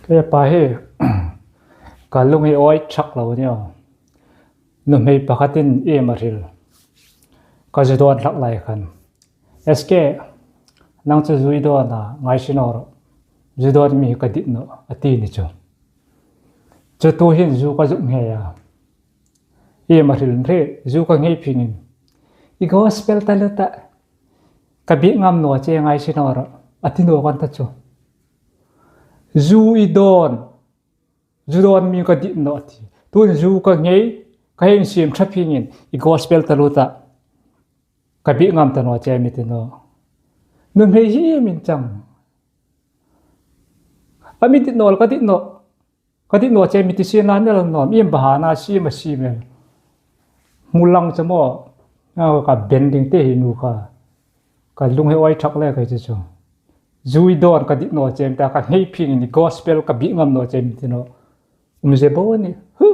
e pa he ka lungi oi chak lo ni nu mei pakatin e maril ka jidon lak lai khan sk nang chu zui do na ngai sinor jidon mi ka dit no ati ni chu tu hin zu ka zum he ya e maril re zu ka ngei phingin I gospel talata ka bi ngam no che ngai sinor ati no kan ta chu zu idon judon mi ka dit no ati tun zu ka ngei ka hin sim thapingin I gospel taluta ka bi ngam ta no che mi ti no nun hei hi min chang ami dit no ka dit no che mi ti sin na ne lang no mi bahana si ma si me mulang chamo ka bending te hinu ka lung he oi thak le ka chu zui don ka dit no chem ta ka ngei phing ni gospel ka bi ngam no chem ti no umje bo ni hu